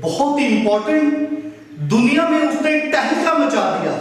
बहुत ही इंपॉर्टेंट, दुनिया में उसने तहलका मचा दिया।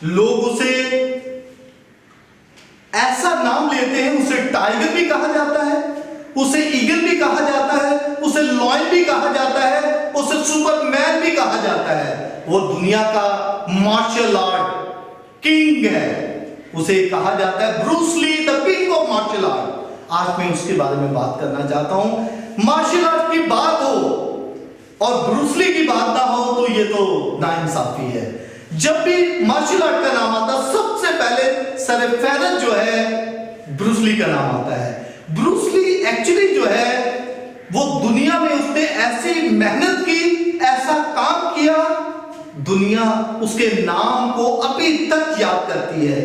लोग उसे ऐसा नाम लेते हैं, उसे टाइगर भी कहा जाता है, उसे ईगल भी कहा जाता है, उसे लॉयन भी कहा जाता है, उसे सुपरमैन भी कहा जाता है। वो दुनिया का मार्शल आर्ट किंग है, उसे कहा जाता है Bruce Lee the king of martial art. आज मैं उसके बारे में बात करना चाहता हूं। मार्शल आर्ट की बात हो और ब्रूस ली की बात ना हो तो ये तो नाइंसाफी है। जब भी मार्शल आर्ट का नाम आता है सबसे पहले सरफेरत जो है ब्रूस ली का नाम आता है। ब्रूस ली एक्चुअली जो है वो दुनिया में उसने ऐसी मेहनत की, ऐसा काम किया, दुनिया उसके नाम को अभी तक याद करती है।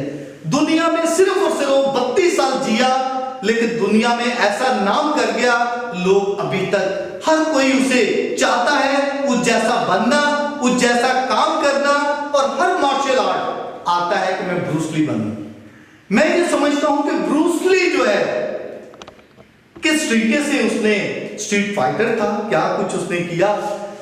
दुनिया में सिर्फ और सिर्फ 32 साल जिया, लेकिन दुनिया में ऐसा नाम कर गया, लोग अभी तक हर कोई उसे चाहता है, उस जैसा बनना, उस जैसा काम करना, और हर मार्शल आर्ट आता है कि मैं ब्रूस ली बनूं। मैं ये समझता हूं कि ब्रूस ली जो है किस तरीके से उसने स्ट्रीट फाइटर था, क्या कुछ उसने किया।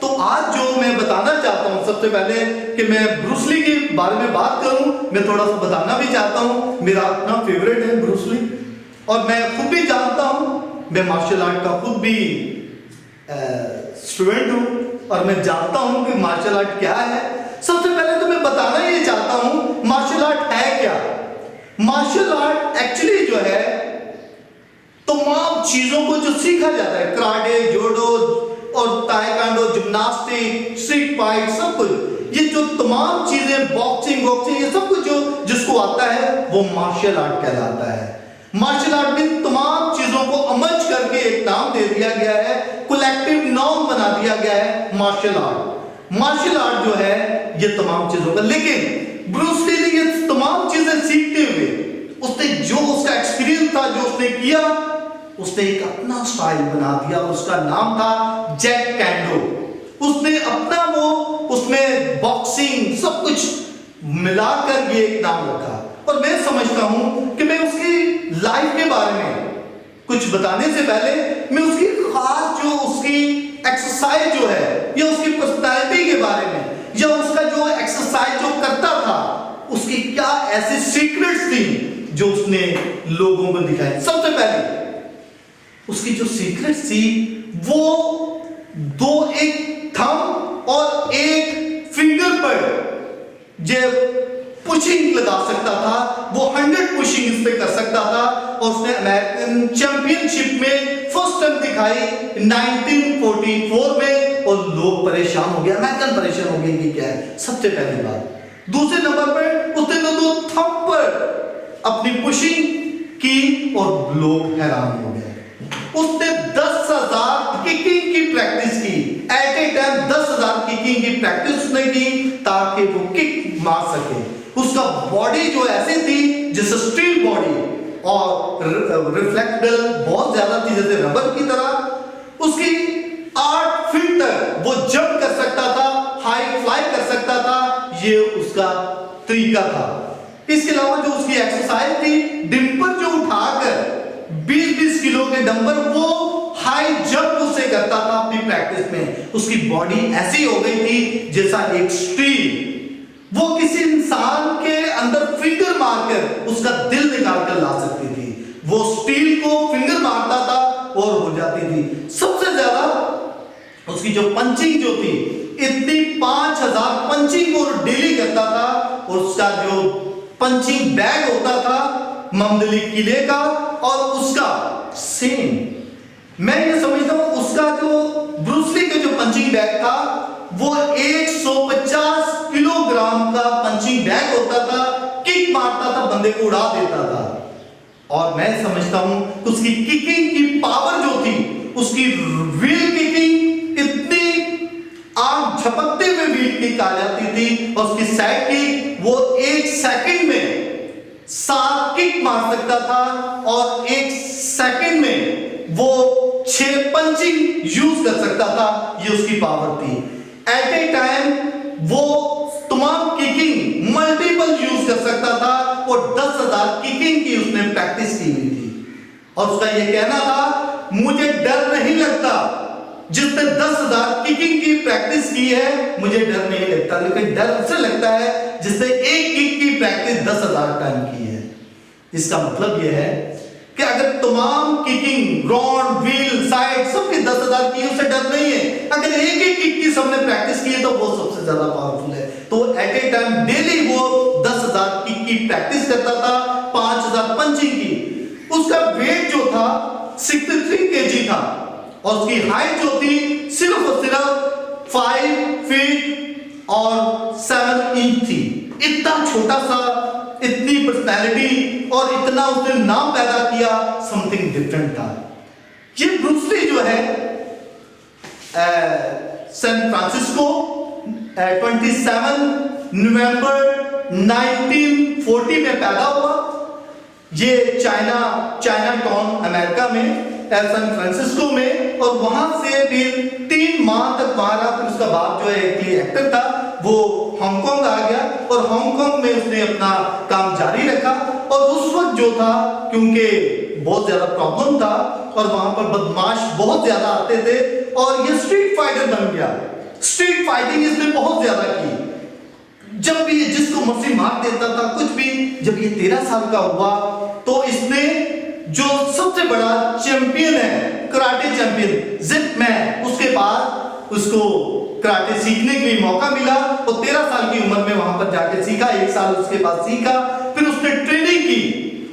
तो आज जो मैं बताना चाहता हूं, सबसे पहले कि मैं ब्रूस ली के बारे में बात करूं, मैं थोड़ा सा बताना भी चाहता हूं। मेरा अपना फेवरेट है ब्रूस ली, और मैं खुद भी जानता हूं, मैं मार्शल आर्ट का खुद भी स्टूडेंट हूं, और मैं जानता हूं कि मार्शल आर्ट क्या है। सबसे पहले तो मैं बताना ये चाहता हूं मार्शल आर्ट है क्या। मार्शल आर्ट एक्चुअली जो है तमाम चीजों को जो सीखा जाता है, कराटे, जूडो और ताइक्वांडो, जिम्नास्टिक, स्ट्रीट फाइट, सब कुछ, ये जो तमाम चीजें, बॉक्सिंग, ये सब कुछ जो जिसको आता है वो मार्शल आर्ट कहलाता है। मार्शल आर्ट में तमाम चीजों को अमर्ज करके एक नाम दे दिया गया है, कलेक्टिव नाउन बना दिया गया है मार्शल आर्ट। मार्शल आर्ट जो है ये तमाम चीजों का, लेकिन ब्रूस ली ने ये तमाम चीजें सीखते हुए उसने जो उसका एक्सपीरियंस था, जो उसने किया, उसने एक अपना स्टाइल बना दिया, उसका नाम था जेट कैंडो। उसने अपना वो उसमें बॉक्सिंग सब कुछ मिलाकर ये एक नाम रखा। और मैं समझता हूं कि मैं उसकी लाइफ के बारे में कुछ बताने से पहले मैं उसकी खास जो उसकी एक्सरसाइज जो है, या उसकी पर्सनालिटी के बारे में, या उसका जो एक्सरसाइज जो करता था, उसकी क्या ऐसी सीक्रेट्स थी जो उसने लोगों को दिखाई। सबसे पहले उसकी जो सीक्रेट्स थी वो एक थंब और एक फिंगर पर जब पुशिंग लगा सकता था, वो 100 पुशिंग इस पे कर सकता था। और उसने अमेरिकन चैंपियनशिप में फर्स्ट टाइम दिखाई 1944 में, और लोग परेशान हो गए, अमेरिकन परेशान हो गए कि क्या है, सबसे पहली बात। दूसरे नंबर पर उसने दो थंब पर अपनी पुशिंग की और लोग हैरान हो गए। उसने 10,000 किकिंग की प्रैक्टिस की, एट ए टाइम 10,000 किकिंग की प्रैक्टिस उसने की ताकि वो किक मार सके। उसका बॉडी जो ऐसी थी जैसे स्टील बॉडी, और रिफ्लेक्टेबल बहुत ज्यादा थी जैसे रबर की तरह। उसकी 8 फीट तक वो जंप कर सकता था, हाई फ्लाई कर सकता था, ये उसका तरीका था। इसके अलावा जो उसकी एक्सरसाइज थी, डिंपर जो उठाकर 20-20 किलो के डंपर, वो हाई जंप उससे करता था अपनी प्रैक्टिस में। उसकी बॉडी ऐसी हो गई थी जैसा एक स्टील। वो किसी इंसान के अंदर फिंगर मारकर उसका दिल निकाल कर ला सकती थी। वो स्टील को फिंगर मारता था और हो जाती थी। सबसे ज्यादा उसकी जो पंचिंग जो थी, इतनी 5,000 पंचिंग वो डेली करता था। और उसका जो पंचिंग बैग होता था ममदली किले का, और उसका सेम, मैं ये समझता हूं उसका जो ब्रूस ली का जो पंचिंग बैग था वो 150 किलोग्राम का पंचिंग बैग होता था। किक मारता था, बंदे को उड़ा देता था। और मैं समझता हूं उसकी किकिंग की पावर जो थी, उसकी व्हील किकिंग इतनी आंख झपकते हुए व्हील किक आ जाती थी, और उसकी साइड किक वो 1 सेकंड में 7 किक मार सकता था, और 1 सेकंड में वो 6 पंचिंग यूज कर सकता था। ये उसकी पावर थी। एट ए टाइम वो तमाम किकिंग मल्टीपल यूज कर सकता था, और 10,000 किकिंग की उसने प्रैक्टिस की हुई थी। और उसका ये कहना था, मुझे डर नहीं लगता, जिसने 10,000 किकिंग की प्रैक्टिस की है, मुझे डर नहीं लगता, लेकिन डर उसे लगता है जिसने एक किक की प्रैक्टिस 10,000 टाइम की है। इसका मतलब यह है कि अगर तमाम किकिंग राउंड व्हील साइड सबके 10,000 की, उसे डर नहीं है। अगर एक एक किक की सबने प्रैक्टिस की है तो वो सबसे ज्यादा पावरफुल है। तो एट ए टाइम डेली वो 10,000 किक की प्रैक्टिस करता था, 5,000 पंचिंग की। उसका वेट जो था 63 kg था और उसकी हाइट जो थी सिर्फ और सिर्फ 5 फीट और 7 इंच थी। इतना छोटा सा, इतनी पर्सनैलिटी और इतना उसने नाम पैदा किया, समथिंग डिफरेंट था। ये ब्रूस ली जो है सैन फ्रांसिस्को 27 नवंबर 1940 में पैदा हुआ। ये चाइना टाउन अमेरिका में सैन फ्रांसिस्को में, और वहां से फिर 3 माह तक वहां रहा। फिर उसका बाप जो है एक एक्टर था, वो हांगकांग आ गया और हांगकांग में उसने अपना काम जारी रखा। और उस वक्त जो था, क्योंकि बहुत ज्यादा प्रॉब्लम था और वहां पर बदमाश बहुत ज्यादा आते थे और ये स्ट्रीट फाइटर बन गया। स्ट्रीट फाइटिंग इसने बहुत ज्यादा की। जब भी जिसको मर्जी मार देता था कुछ भी। जब ये 13 साल का हुआ तो इसने जो सबसे बड़ा चैंपियन है, कराटे चैंपियन जिप मैन, उसके बाद उसको कराटे सीखने के लिए मौका मिला और 13 साल की उम्र में वहां पर जाके सीखा। 1 साल उसके बाद सीखा, फिर उसने ट्रेनिंग की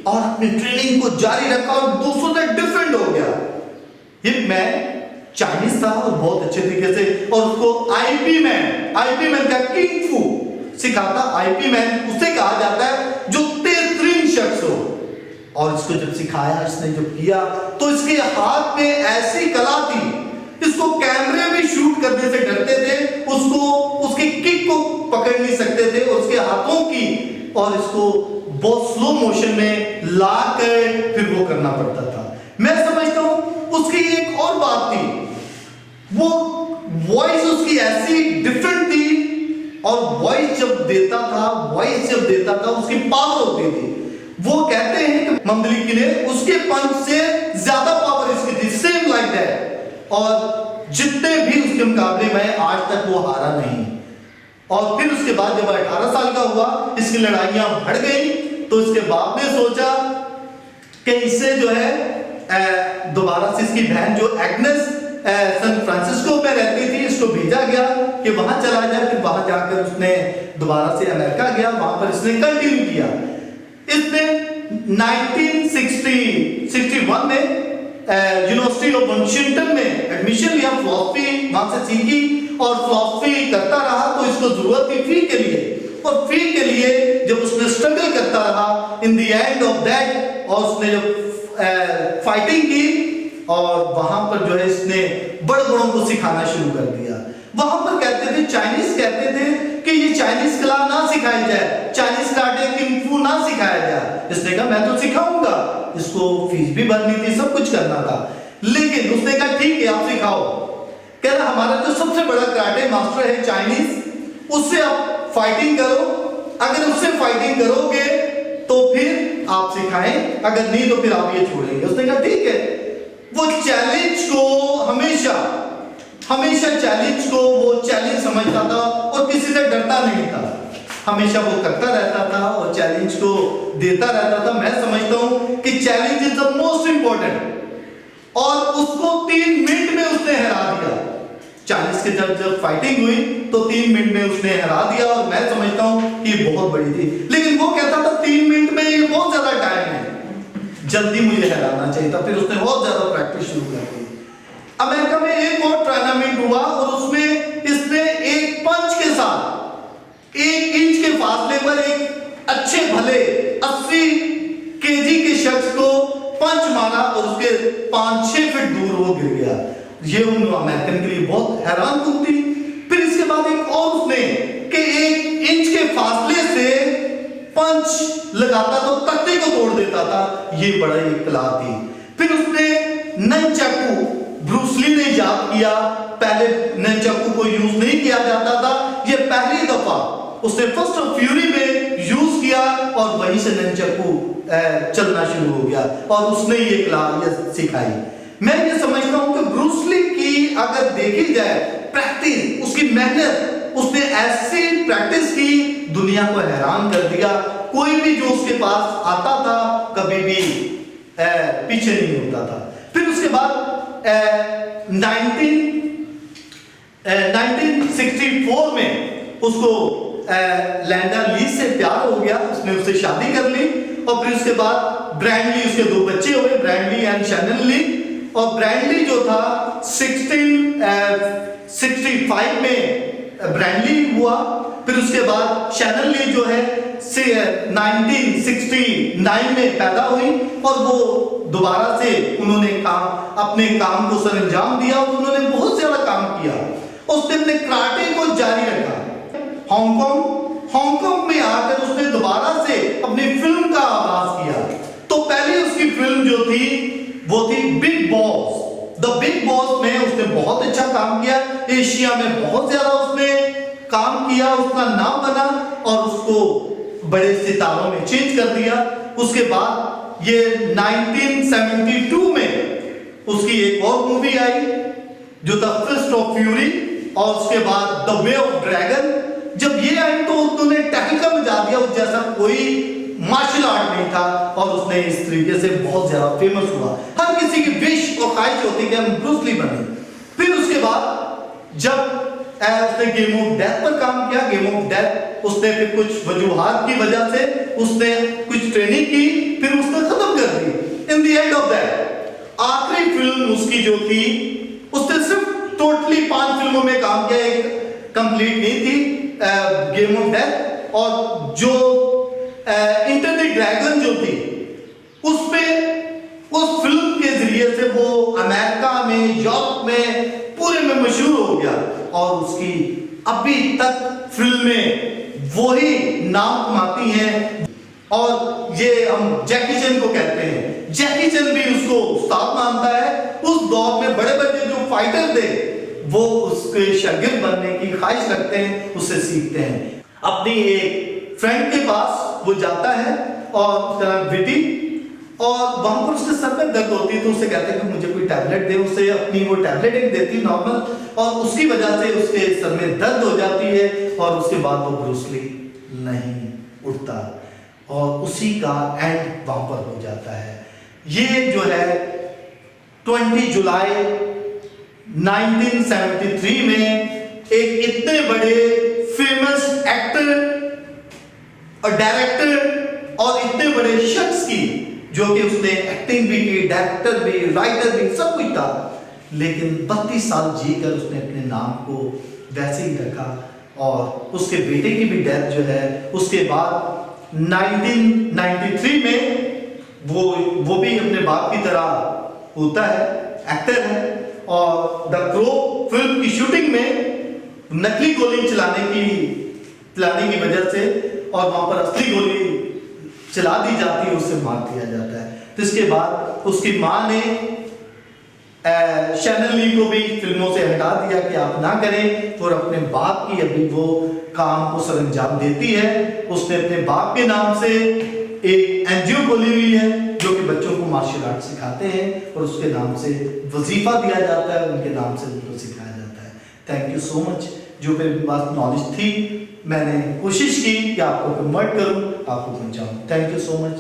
और अपनी ट्रेनिंग को जारी रखा और दूसरों से डिफरेंट हो गया। ये मैन चाइनीज था और बहुत अच्छे तरीके से, और उसको आईपी मैन का किंग फू सिखाता। आईपी मैन उसे कहा जाता है जो तेज शख्स हो। और इसको जब सिखाया, इसने जब किया तो इसके हाथ में ऐसी कला थी, इसको कैमरे में शूट करने से डरते थे, उसको उसकी किक को पकड़ नहीं सकते थे उसके हाथों की, और इसको बहुत स्लो मोशन में लाकर फिर वो करना पड़ता था। मैं समझता हूं उसकी एक और बात थी, वो वॉइस उसकी ऐसी डिफरेंट थी, और वॉइस जब देता था उसकी पावर होती थी। वो कहते हैं कि मंदलिकी ने उसके पंच से ज्यादा पावर इसकी थी, सेम लाइक दैट। और जितने भी उसके मुकाबले में आज तक वो हारा नहीं। और फिर उसके बाद जब 18 साल का हुआ, इसकी लड़ाइयां बढ़ गई, तो इसके बाप ने सोचा कि इससे जो है दोबारा से इसकी बहन जो एग्नेस सैन फ्रांसिस्को में रहती थी, इसको भेजा गया कि वहां चला जाए। फिर वहां जाकर उसने दोबारा से अमेरिका गया, वहां पर इसने कंटिन्यू किया। इसने 1961 में यूनिवर्सिटी ऑफ वाशिंगटन में एडमिशन लिया, फिलॉसफी वहां से सीखी और फिलॉसफी करता रहा। तो इसको जरूरत थी फी के लिए, और फी के लिए जब उसने स्ट्रगल करता रहा, इन द एंड ऑफ दैट, और उसने जब फाइटिंग की, और वहां पर जो है इसने बड़ों को सिखाना शुरू कर दिया। वहां पर कहते थे, चाइनीज कहते थे कि ये चाइनीज कला ना सिखाई जाए, चाइनीज कराटे किंग फू ना सिखाया जाए। इसने कहा मैं तो सिखाऊंगा। इसको फीस भी भरनी थी, सब कुछ करना था, लेकिन उसने कहा ठीक है आप सिखाओ। कह रहा हमारा जो सबसे बड़ा कराटे मास्टर है चाइनीज, उससे आप फाइटिंग करो, अगर उससे फाइटिंग करोगे तो फिर आप सिखाएं, अगर नहीं तो फिर आप ये छोड़ेंगे। उसने कहा ठीक है। वो चैलेंज को हमेशा चैलेंज को वो चैलेंज समझता था और किसी से डरता नहीं था। हमेशा वो करता रहता था और चैलेंज को देता रहता था। मैं समझता हूं कि challenge is the most important, और उसको 3 मिनट में उसने हरा दिया। चाइनीज के जब फाइटिंग हुई तो 3 मिनट में उसने हरा दिया, और मैं समझता हूं कि ये बहुत बड़ी थी। लेकिन वो कहता था 3 मिनट में ये बहुत ज्यादा टाइम है, जल्दी मुझे हराना चाहिए था। फिर उसने बहुत ज्यादा प्रैक्टिस शुरू कर दी। अमेरिका में एक और टूर्नामेंट हुआ और उसमें इसने एक पंच के साथ 1 इंच के फासले पर एक अच्छे भले 80 केजी के शख्स को पंच मारा और उसके 5-6 फीट दूर वो गिर गया। ये उन अमेरिकन के लिए बहुत हैरानकुन थी। फिर इसके बाद एक और उसने कि 1 इंच के फासले से पंच लगाता तो तख्ते को तोड़ देता था। ये बड़ा एक कला थी। फिर उसने ननचाकू, ब्रूस ली ने याद किया, पहले ननचाकू को यूज नहीं किया जाता था, ये पहली दफा उसने फर्स्ट ऑफ फ्यूरी में यूज किया और वहीं से ननचाकू चलना शुरू हो गया और उसने ये कला सिखाई। मैं ये समझता हूं कि ब्रूस ली की अगर देखी जाए प्रैक्टिस, उसकी मेहनत, उसने ऐसी प्रैक्टिस की, दुनिया को हैरान कर दिया। कोई भी जो उसके पास आता था कभी भी पीछे नहीं होता था। फिर उसके बाद 1964 में उसको लैंडा लीज से प्यार हो गया, उसने उससे शादी कर ली और फिर उसके बाद ब्रैडली, उसके 2 बच्चे हुए, ब्रैडली एंड शैनन ली। और ब्रैडली जो था 1665 में ब्रैडली हुआ। फिर उसके बाद शैनन ली जो है 1969 में पैदा हुई और वो दोबारा से उन्होंने अपने काम को सरअंजाम दिया और उन्होंने बहुत ज्यादा काम किया। उसने अपने कराटे को जारी रखा। हांगकांग में आकर उसने दोबारा से अपनी फिल्म का आगाज किया। तो पहली उसकी फिल्म जो थी वो थी big boss. The big boss में उसने बहुत अच्छा काम किया, एशिया में बहुत ज्यादा उसने काम किया, उसका नाम बना और उसको बड़े सितारों में चेंज कर दिया। उसके बाद ये 1972 में उसकी एक और मूवी आई जो था फिस्ट ऑफ फ्यूरी और उसके बाद द वे ऑफ ड्रैगन। जब ये आई तो उन्होंने टहलका मचा दिया, उस जैसा कोई मार्शल आर्ट नहीं था और उसने इस तरीके से बहुत ज्यादा फेमस हुआ। हर किसी की विश और ख्वाहिश होती है कि हम ब्रूस ली बने। फिर उसके बाद जब उसने गेम ऑफ डेथ पर काम किया, गेम ऑफ डेथ उसने फिर कुछ वजूहात की वजह से उसने कुछ ट्रेनिंग की, फिर उसने खत्म कर दी। In the end of that आखिरी फिल्म उसकी जो थी, उसने सिर्फ टोटली 5 फिल्मों में काम किया, एक कंप्लीट नहीं थी गेम ऑफ डेथ। और जो इंटर द ड्रैगन जो थी उसमें उस फिल्म के जरिए से वो अमेरिका में, यूरोप में, पूरे में मशहूर हो गया और उसकी अभी तक फिल्में वही नाम कमाती हैं। और ये हम जैकी चैन को कहते हैं, जैकी चैन भी उसको उस्ताद मानता है। उस दौर में बड़े बड़े जो फाइटर थे वो उसके शागिर्द बनने की ख्वाहिश रखते हैं, उससे सीखते हैं। अपनी एक फ्रेंड के पास वो जाता है और उसका नाम विटी, और वहां पर उसके सर में दर्द होती है तो उससे कहते हैं कि मुझे कोई टैबलेट दे। उसे अपनी वो टैबलेट एक देती नॉर्मल, और उसकी वजह से उसके सर में दर्द हो जाती है और उसके बाद वो ब्रूस ली नहीं उठता और उसी का एंड वहां पर हो जाता है। ये जो है 20 जुलाई 1973 में एक इतने बड़े फेमस एक्टर और डायरेक्टर और इतने बड़े शख्स की, जो कि उसने एक्टिंग भी की, डायरेक्टर भी, राइटर भी, सब कुछ था, लेकिन 32 साल जीकर उसने अपने नाम को वैसे ही रखा। और उसके बेटे की भी डेथ जो है उसके बाद 1993 में वो भी अपने बाप की तरह होता है, एक्टर है। और द क्रो फिल्म की शूटिंग में नकली गोली चलाने की वजह से और वहां पर असली गोली चला दी जाती है, उससे मार दिया जाता है। तो इसके बाद उसकी मां ने शैनन ली को भी फिल्मों से हटा दिया कि आप ना करें, और अपने बाप की अभी वो काम को सरअंजाम देती है। उसने अपने बाप के नाम से एक एनजीओ खोली हुई है जो कि बच्चों को मार्शल आर्ट सिखाते हैं और उसके नाम से वजीफा दिया जाता है, उनके नाम से उनको सिखाया जाता है। Thank you so much. जो मेरे पास नॉलेज थी मैंने कोशिश की कि आपको कन्वर्ट करूं, आपको पहुंचाऊं। Thank you so much.